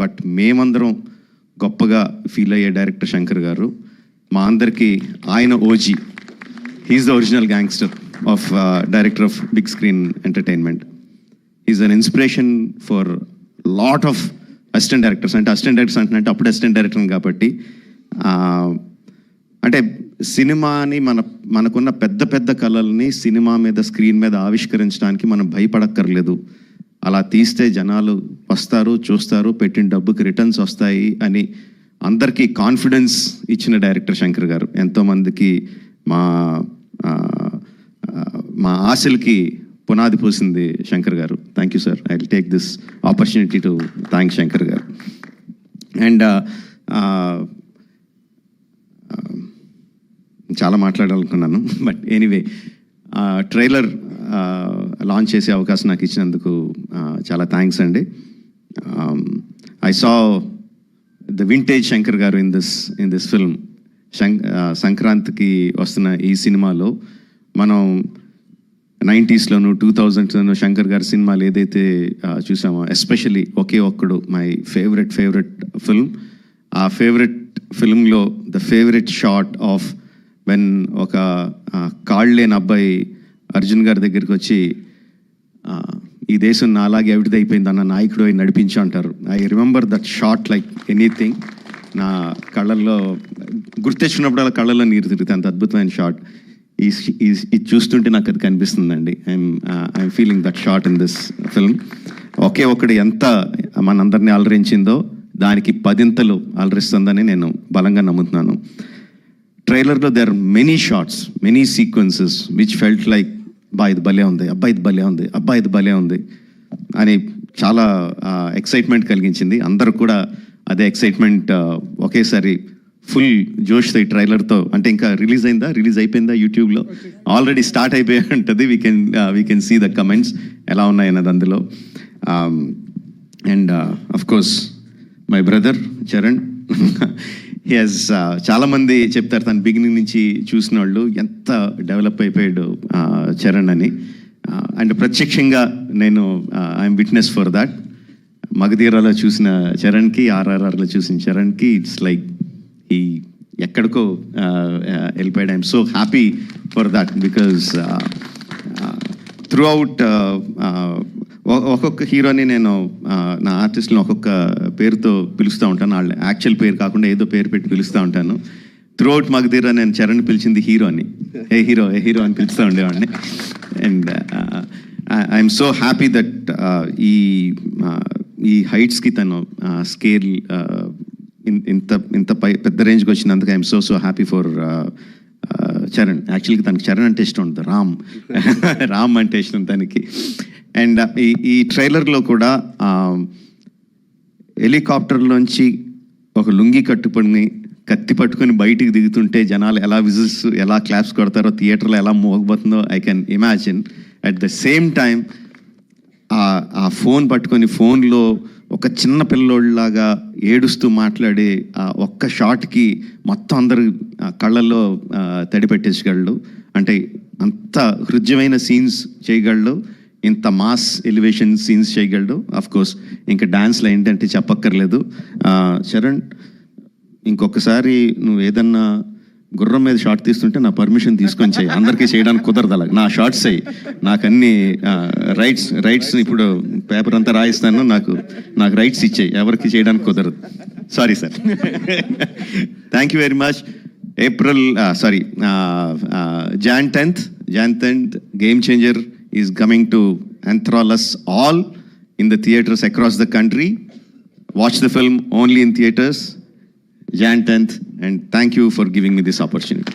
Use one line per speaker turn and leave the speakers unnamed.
But మేమందరం గొప్పగా feel అయ్యే డైరెక్టర్ శంకర్ గారు. మా అందరికీ ఆయన OG. He's the original gangster of director of big screen entertainment. Is an inspiration for lot of assistant directors. అంటే అసిస్టెంట్ డైరెక్టర్స్ అంటే అప్పుడు అసిస్టెంట్ డైరెక్టర్ కాబట్టి అంటే సినిమాని మనకున్న పెద్ద పెద్ద కళల్ని సినిమా మీద స్క్రీన్ మీద ఆవిష్కరించడానికి మనం భయపడక్కర్లేదు. అలా తీస్తే జనాలు వస్తారు, చూస్తారు, పెట్టిన డబ్బుకి రిటర్న్స్ వస్తాయి అని అందరికీ కాన్ఫిడెన్స్ ఇచ్చిన డైరెక్టర్ శంకర్ గారు. ఎంతోమందికి మా ఆశలకి పునాది పోసింది శంకర్ గారు. Thank you sir. I will take this opportunity to thank Shankar గారు. అండ్ చాలా మాట్లాడాలనుకున్నాను, బట్ ఎనీవే ట్రైలర్ లాంచ్ చేసే అవకాశం నాకు ఇచ్చినందుకు చాలా థ్యాంక్స్ అండి. I saw the vintage Shankar గారు ఇన్ దిస్ ఫిల్మ్. సంక్రాంతికి వస్తున్న ఈ సినిమాలో మనం 90sలోను 2000sలోను శంకర్ గారి సినిమాలు ఏదైతే చూసామో, especially Oke Okkadu my favourite film. ఆ ఫేవరెట్ ఫిల్మ్లో the favourite shot of when ఒక కాళ్ళు లేని అబ్బాయి అర్జున్ గారి దగ్గరికి వచ్చి ఈ దేశం నా అలాగే అవిటిదైపోయింది అన్న నాయకుడు నడిపించు అంటారు. I remember that shot like anything. నా కళ్ళల్లో గుర్తెచ్చినప్పుడు అలా కళ్ళల్లో నీరు తిరుగుతుంది. అంత అద్భుతమైన షాట్. ఇది చూస్తుంటే నాకు అది కనిపిస్తుందండి. I'm feeling that shot in this film. Oke Okkadu ఎంత మనందరినీ అలరించిందో దానికి 10ంతలు అలరిస్తుందని నేను బలంగా నమ్ముతున్నాను. ట్రైలర్లో there are many shots, many sequences which felt like ఇది భలే ఉంది, ఇది భలే ఉంది, ఇది భలే ఉంది అని చాలా ఎక్సైట్మెంట్ కలిగించింది. అందరూ కూడా అదే ఎక్సైట్మెంట్ ఒకేసారి ఫుల్ జోష్తో ఈ ట్రైలర్తో. అంటే ఇంకా రిలీజ్ అయిపోయిందా యూట్యూబ్లో? ఆల్రెడీ స్టార్ట్ అయిపోయి ఉంటుంది. We can see the comments ఎలా ఉన్నాయన్నది అందులో. And of course my brother Charan. చాలామంది చెప్తారు తను బిగినింగ్ నుంచి చూసిన వాళ్ళు ఎంత డెవలప్ అయిపోయాడు చరణ్ అని. అండ్ ప్రత్యక్షంగా నేను ఐఎమ్ విట్నెస్ ఫర్ దాట్. మగధీరాలో చూసిన చరణ్కి, RRRలో చూసిన చరణ్కి ఇట్స్ లైక్ ఈ ఎక్కడికో వెళ్ళిపోయాడు. I'm so happy for that because through out ఒక్కొక్క హీరోని నేను నా ఆర్టిస్ట్ని ఒక్కొక్క పేరుతో పిలుస్తూ ఉంటాను. వాళ్ళ యాక్చువల్ పేరు కాకుండా ఏదో పేరు పెట్టి పిలుస్తూ ఉంటాను. త్రూ అవుట్ మగధీరా నేను చరణ్ పిలిచింది హీరోని, ఏ హీరో అని పిలుస్తూ ఉండేవాడిని. And I'm so happy that ఈ హైట్స్కి తను స్కేల్ ఇంత పెద్ద రేంజ్కి వచ్చినందుకు I'm so happy for Charan. యాక్చువల్గా తనకి చరణ్ అంటే ఇష్టం ఉంటుంది, రామ్ అంటే ఇష్టం తనకి. అండ్ ఈ ట్రైలర్లో కూడా హెలికాప్టర్లోంచి ఒక లుంగి కట్టుకొని కత్తి పట్టుకొని బయటికి దిగుతుంటే జనాలు ఎలా విజిల్స్, ఎలా క్లాప్స్ కొడతారో, థియేటర్లో ఎలా మోగబోతుందో I can imagine. At the same time ఆ ఫోన్ పట్టుకొని ఫోన్లో ఒక చిన్న పిల్లోళ్ళలాగా ఏడుస్తూ మాట్లాడే ఒక్క షాట్కి మొత్తం అందరు కళ్ళల్లో తడి పెట్టేసగలడు. అంటే అంత హృద్యమైన సీన్స్ చేయగలడు, ఇంత మాస్ ఎలివేషన్ సీన్స్ చేయగలడు. అఫ్ కోర్స్ ఇంకా డాన్స్లో ఏంటంటే చెప్పక్కర్లేదు. చరణ్, ఇంకొకసారి నువ్వు ఏదన్నా గుర్రం మీద షార్ట్ తీస్తుంటే నా పర్మిషన్ తీసుకొని చేయి. అందరికీ చేయడానికి కుదరదు అలా. నా షార్ట్స్ అయ్యి నాకు అన్ని రైట్స్ ఇప్పుడు పేపర్ అంతా రాయిస్తాను, నాకు రైట్స్ ఇచ్చేయి, ఎవరికి చేయడానికి కుదరదు. Sorry sir. Thank you very much. Jan 10th Game Changer is coming to enthrall us all in the theaters across the country. Watch the film only in theaters, Jan 10th, and thank you for giving me this opportunity.